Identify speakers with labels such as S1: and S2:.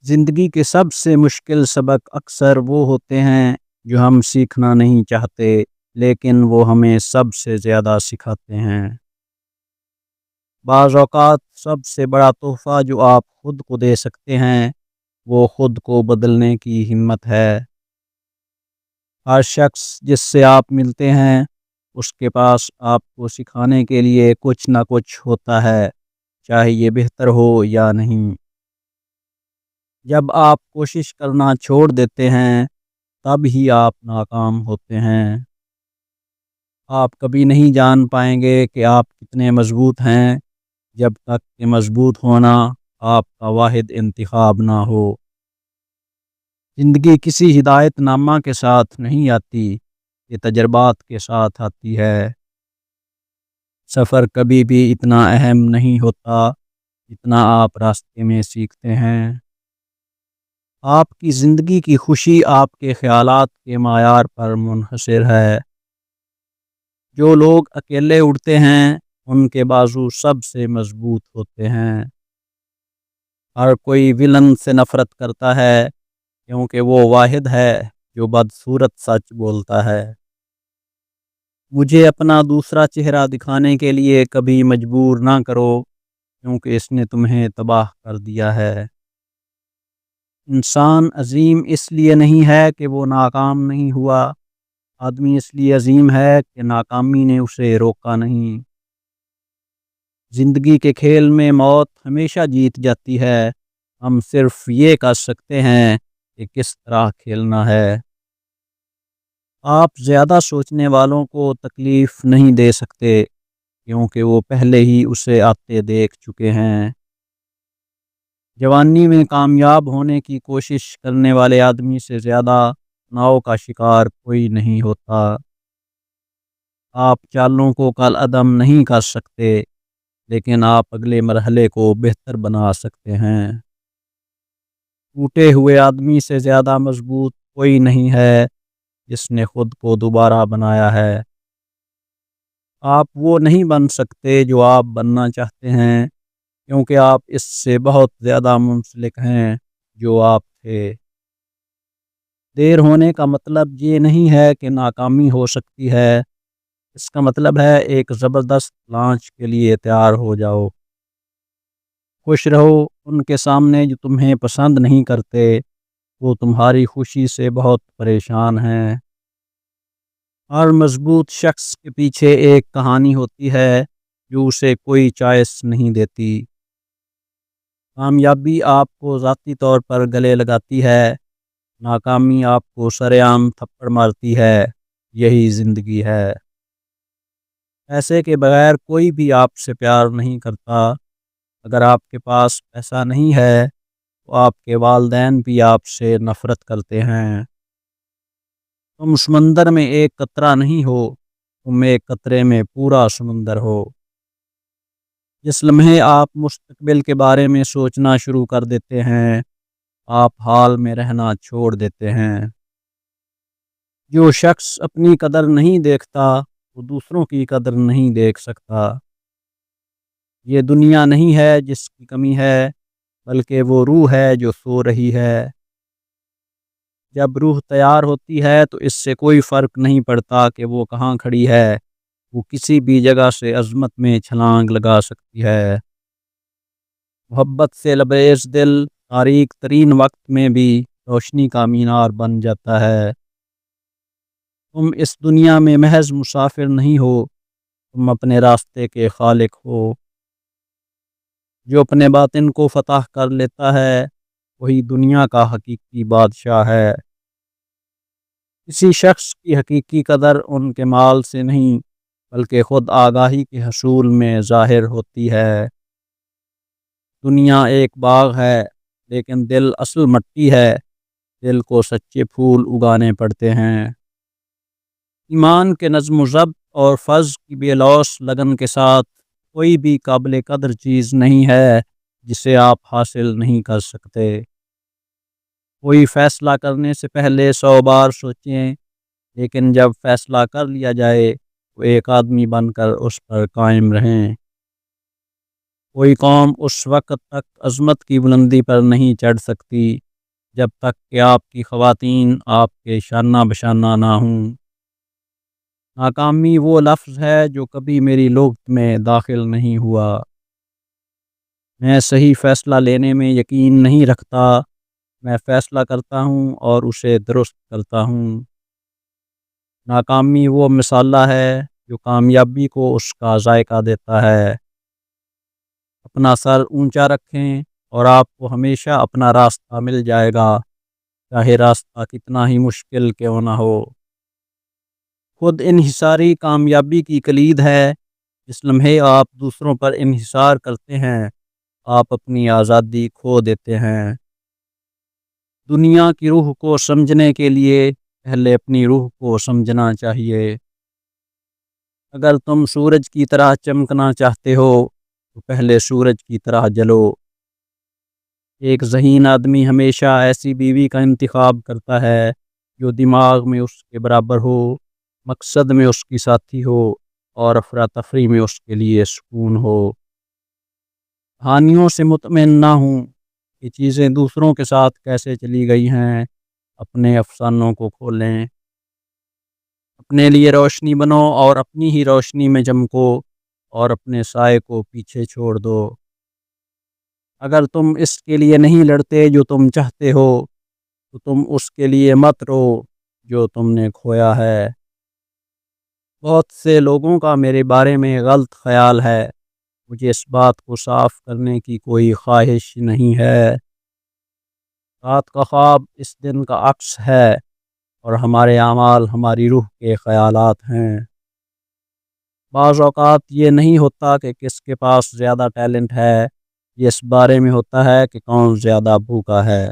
S1: زندگی کے سب سے مشکل سبق اکثر وہ ہوتے ہیں جو ہم سیکھنا نہیں چاہتے لیکن وہ ہمیں سب سے زیادہ سکھاتے ہیں۔ بعض اوقات سب سے بڑا تحفہ جو آپ خود کو دے سکتے ہیں وہ خود کو بدلنے کی ہمت ہے۔ ہر شخص جس سے آپ ملتے ہیں اس کے پاس آپ کو سکھانے کے لیے کچھ نہ کچھ ہوتا ہے، چاہے یہ بہتر ہو یا نہیں۔ جب آپ کوشش کرنا چھوڑ دیتے ہیں تب ہی آپ ناکام ہوتے ہیں۔ آپ کبھی نہیں جان پائیں گے کہ آپ کتنے مضبوط ہیں جب تک کہ مضبوط ہونا آپ کا واحد انتخاب نہ ہو۔ زندگی کسی ہدایت نامہ کے ساتھ نہیں آتی، یہ تجربات کے ساتھ آتی ہے۔ سفر کبھی بھی اتنا اہم نہیں ہوتا جتنا آپ راستے میں سیکھتے ہیں۔ آپ کی زندگی کی خوشی آپ کے خیالات کے معیار پر منحصر ہے۔ جو لوگ اکیلے اڑتے ہیں ان کے بازو سب سے مضبوط ہوتے ہیں۔ ہر کوئی ولن سے نفرت کرتا ہے کیونکہ وہ واحد ہے جو بدصورت سچ بولتا ہے۔ مجھے اپنا دوسرا چہرہ دکھانے کے لیے کبھی مجبور نہ کرو کیونکہ اس نے تمہیں تباہ کر دیا ہے۔ انسان عظیم اس لیے نہیں ہے کہ وہ ناکام نہیں ہوا، آدمی اس لیے عظیم ہے کہ ناکامی نے اسے روکا نہیں۔ زندگی کے کھیل میں موت ہمیشہ جیت جاتی ہے، ہم صرف یہ کر سکتے ہیں کہ کس طرح کھیلنا ہے۔ آپ زیادہ سوچنے والوں کو تکلیف نہیں دے سکتے کیونکہ وہ پہلے ہی اسے آتے دیکھ چکے ہیں۔ جوانی میں کامیاب ہونے کی کوشش کرنے والے آدمی سے زیادہ ناؤ کا شکار کوئی نہیں ہوتا۔ آپ چالوں کو کل عدم نہیں کر سکتے لیکن آپ اگلے مرحلے کو بہتر بنا سکتے ہیں۔ ٹوٹے ہوئے آدمی سے زیادہ مضبوط کوئی نہیں ہے جس نے خود کو دوبارہ بنایا ہے۔ آپ وہ نہیں بن سکتے جو آپ بننا چاہتے ہیں کیونکہ آپ اس سے بہت زیادہ منسلک ہیں جو آپ تھے۔ دیر ہونے کا مطلب یہ نہیں ہے کہ ناکامی ہو سکتی ہے، اس کا مطلب ہے ایک زبردست لانچ کے لیے تیار ہو جاؤ۔ خوش رہو ان کے سامنے جو تمہیں پسند نہیں کرتے، وہ تمہاری خوشی سے بہت پریشان ہیں۔ ہر مضبوط شخص کے پیچھے ایک کہانی ہوتی ہے جو اسے کوئی چوائس نہیں دیتی۔ کامیابی آپ کو ذاتی طور پر گلے لگاتی ہے، ناکامی آپ کو سرعام تھپڑ مارتی ہے۔ یہی زندگی ہے۔ پیسے کے بغیر کوئی بھی آپ سے پیار نہیں کرتا۔ اگر آپ کے پاس پیسہ نہیں ہے تو آپ کے والدین بھی آپ سے نفرت کرتے ہیں۔ تم سمندر میں ایک قطرہ نہیں ہو، تم ایک قطرے میں پورا سمندر ہو۔ جس لمحے آپ مستقبل کے بارے میں سوچنا شروع کر دیتے ہیں آپ حال میں رہنا چھوڑ دیتے ہیں۔ جو شخص اپنی قدر نہیں دیکھتا وہ دوسروں کی قدر نہیں دیکھ سکتا۔ یہ دنیا نہیں ہے جس کی کمی ہے بلکہ وہ روح ہے جو سو رہی ہے۔ جب روح تیار ہوتی ہے تو اس سے کوئی فرق نہیں پڑتا کہ وہ کہاں کھڑی ہے، وہ کسی بھی جگہ سے عظمت میں چھلانگ لگا سکتی ہے۔ محبت سے لبریز دل تاریک ترین وقت میں بھی روشنی کا مینار بن جاتا ہے۔ تم اس دنیا میں محض مسافر نہیں ہو، تم اپنے راستے کے خالق ہو۔ جو اپنے باطن کو فتح کر لیتا ہے وہی دنیا کا حقیقی بادشاہ ہے۔ کسی شخص کی حقیقی قدر ان کے مال سے نہیں بلکہ خود آگاہی کے حصول میں ظاہر ہوتی ہے۔ دنیا ایک باغ ہے لیکن دل اصل مٹی ہے، دل کو سچے پھول اگانے پڑتے ہیں۔ ایمان کے نظم و ضبط اور فضل کی بے لوث لگن کے ساتھ کوئی بھی قابل قدر چیز نہیں ہے جسے آپ حاصل نہیں کر سکتے۔ کوئی فیصلہ کرنے سے پہلے 100 بار سوچیں، لیکن جب فیصلہ کر لیا جائے تو ایک آدمی بن کر اس پر قائم رہیں۔ کوئی قوم اس وقت تک عظمت کی بلندی پر نہیں چڑھ سکتی جب تک کہ آپ کی خواتین آپ کے شانہ بشانہ نہ ہوں۔ ناکامی وہ لفظ ہے جو کبھی میری لغت میں داخل نہیں ہوا۔ میں صحیح فیصلہ لینے میں یقین نہیں رکھتا، میں فیصلہ کرتا ہوں اور اسے درست کرتا ہوں۔ ناکامی وہ مصالحہ ہے جو کامیابی کو اس کا ذائقہ دیتا ہے۔ اپنا سر اونچا رکھیں اور آپ کو ہمیشہ اپنا راستہ مل جائے گا، چاہے راستہ کتنا ہی مشکل کیوں نہ ہو۔ خود انحصاری کامیابی کی کلید ہے۔ جس لمحے آپ دوسروں پر انحصار کرتے ہیں، آپ اپنی آزادی کھو دیتے ہیں۔ دنیا کی روح کو سمجھنے کے لیے پہلے اپنی روح کو سمجھنا چاہیے۔ اگر تم سورج کی طرح چمکنا چاہتے ہو تو پہلے سورج کی طرح جلو۔ ایک ذہین آدمی ہمیشہ ایسی بیوی کا انتخاب کرتا ہے جو دماغ میں اس کے برابر ہو، مقصد میں اس کی ساتھی ہو اور افراتفری میں اس کے لیے سکون ہو۔ کہانیوں سے مطمئن نہ ہوں کہ چیزیں دوسروں کے ساتھ کیسے چلی گئی ہیں، اپنے افسانوں کو کھولیں۔ اپنے لیے روشنی بنو اور اپنی ہی روشنی میں چمکو اور اپنے سائے کو پیچھے چھوڑ دو۔ اگر تم اس کے لیے نہیں لڑتے جو تم چاہتے ہو تو تم اس کے لیے مت رو جو تم نے کھویا ہے۔ بہت سے لوگوں کا میرے بارے میں غلط خیال ہے، مجھے اس بات کو صاف کرنے کی کوئی خواہش نہیں ہے۔ رات کا خواب اس دن کا عکس ہے اور ہمارے اعمال ہماری روح کے خیالات ہیں۔ بعض اوقات یہ نہیں ہوتا کہ کس کے پاس زیادہ ٹیلنٹ ہے، یہ اس بارے میں ہوتا ہے کہ کون زیادہ بھوکا ہے۔